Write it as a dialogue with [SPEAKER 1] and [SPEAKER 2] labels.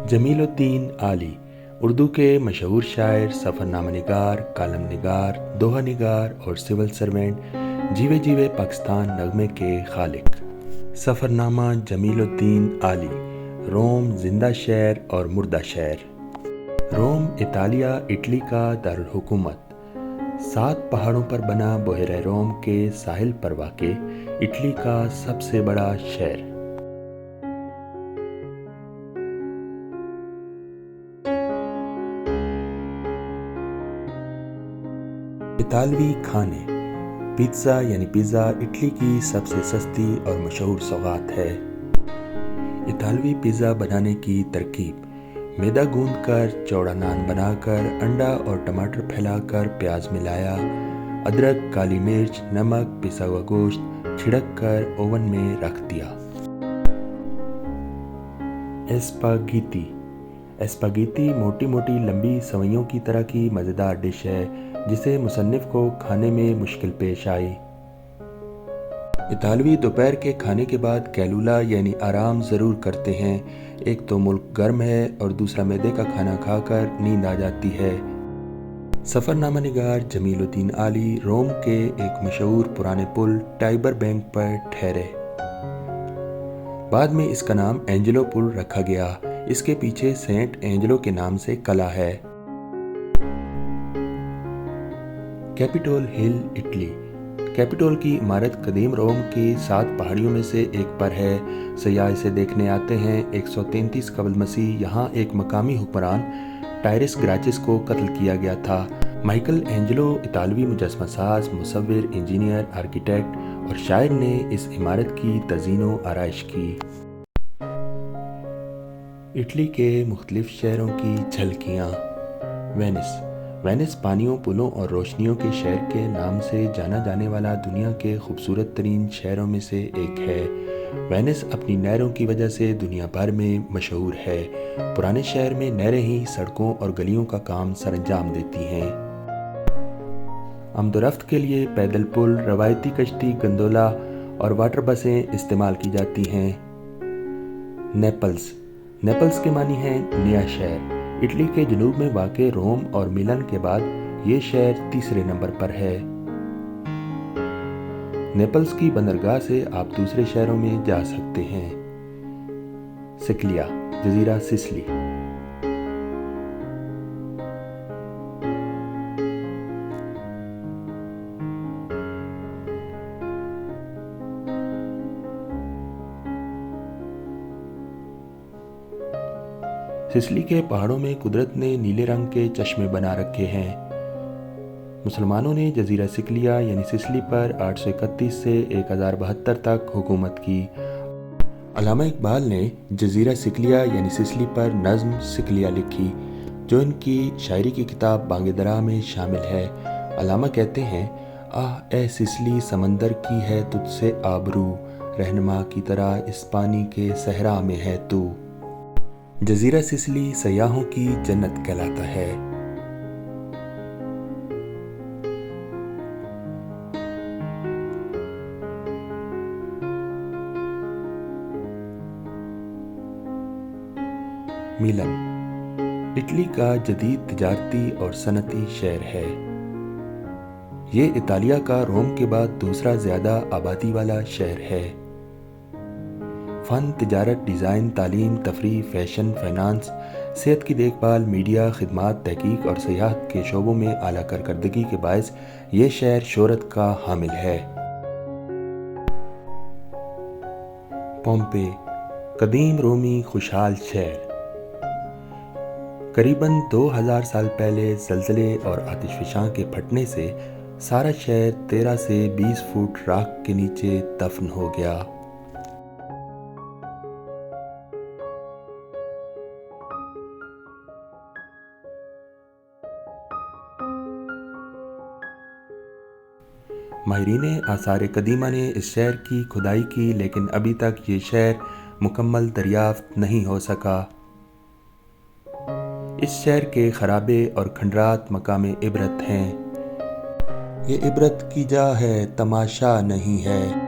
[SPEAKER 1] जमील उद्दीन आली उर्दू के मशहूर शायर, सफ़रनामा निगार, कालम निगार, दोहा निगार और सिविल सर्वेंट, जीवे जीवे पाकिस्तान नगमे के खालिक। सफ़रनामा जमील उद्दीन आली। रोम जिंदा शहर और मुर्दा शहर। रोम इतालिया इटली का दारुल हुकूमत। 7 पहाड़ों पर बना बहरे रोम के साहिल पर वाक़े इटली का सबसे बड़ा शहर। इतालवी खाने। पिज़्ज़ा यानी पिज़्ज़ा इटली की सबसे सस्ती और मशहूर सौगात है। इतालवी पिज़्ज़ा बनाने की तरकीब: मैदा गूंद कर, चौड़ा नान बनाकर, अंडा और टमाटर फैलाकर, प्याज मिलाया, अदरक, काली मिर्च, नमक, पिसा हुआ गोश्त छिड़क कर ओवन में रख दिया। एस्पागीती। एस्पागीती मोटी मोटी लंबी सवैयों की तरह की मज़ेदार डिश है जिसे मुसन्निफ़ को खाने में मुश्किल पेश आई। इतालवी दोपहर के खाने के बाद कैलूला यानी आराम ज़रूर करते हैं। एक तो मुल्क गर्म है और दूसरा मैदे का खाना खाकर नींद आ जाती है। सफ़रनामा निगार जमील उद्दीन आली रोम के एक मशहूर पुराने पुल टाइबर बैंक पर ठहरे। बाद में इसका नाम एंजेलो पुल रखा गया। इसके पीछे सेंट एंजेलो के नाम से कला है। कैपिटोल हिल इटली। कैपिटोल की इमारत कदीम रोम की 7 पहाड़ियों में से एक पर है। सयाह इसे देखने आते हैं। 133 कबल मसीह यहाँ एक मकामी हुक्मरान टायरस ग्राचिस को कत्ल किया गया था। माइकल एंजेलो इतालवी मुजस्समा साज, मुसव्विर, इंजीनियर, आर्किटेक्ट और शायर ने इस इमारत की तज़ीनो आराइश की। इटली के मुख्तलिफ शहरों की झलकियाँ। वेनिस। वेनिस पानियों, पुलों और रोशनियों के शहर के नाम से जाना जाने वाला दुनिया के खूबसूरत तरीन शहरों में से एक है। वेनिस अपनी नहरों की वजह से दुनिया भर में मशहूर है। पुराने शहर में नहरें ही सड़कों और गलियों का काम सरंजाम देती हैं। आमदोरफ्त के लिए पैदल पुल, रवायती कश्ती, गंदोला और वाटर बसें इस्तेमाल की जाती हैं। नेपल्स। नेपल्स के मानी है नया शहर। इटली के जनूब में वाक़े रोम और मिलान के बाद ये शहर तीसरे नंबर पर है। नेपल्स की बंदरगाह से आप दूसरे शहरों में जा सकते हैं। सिकलिया जजीरा सिसिली। सिसिली के पहाड़ों में कुदरत ने नीले रंग के चश्मे बना रखे हैं। मुसलमानों ने जजीरा सिकलिया यानी सिसिली पर 831 से 1072 तक हुकूमत की। अल्लामा इकबाल ने जजीरा सिकलिया यानी सिसिली पर नज़्म सिकलिया लिखी, जो इनकी शायरी की किताब बांगे-दरा में शामिल है। अल्लामा कहते हैं, आह ए सिसिली समंदर की है तुझसे आबरू, रहनुमा की तरह इस पानी के सहरा में है तू। जजीरा सिसिली सयाहों की जन्नत कहलाता है। मिलान इटली का जदीद तिजारती और सनती शहर है। ये इतालिया का रोम के बाद दूसरा ज़्यादा आबादी वाला शहर है। फ़न, तिजारत, डिज़ाइन, तालीम, तफरीह, फ़ैशन, फ़ाइनेंस, सेहत की देखभाल, मीडिया, खिदमात, तहकीक और सियाहत के शोबों में आला कारकर्दगी के बायस ये शहर शोहरत का हामिल है। पोम्पे कदीम रोमी खुशहाल शहर। करीबन 2000 साल पहले ज़लज़ले और आतिशफ़शां के फटने से सारा शहर 13 से 20 फुट राख के नीचे दफन हो गया। माहिरीन आसार कदीमा ने इस शहर की खुदाई की, लेकिन अभी तक ये शहर मुकम्मल दरियाफ्त नहीं हो सका। इस शहर के खराबे और खंडरात मकाम इबरत हैं। ये इबरत की जा है, तमाशा नहीं है।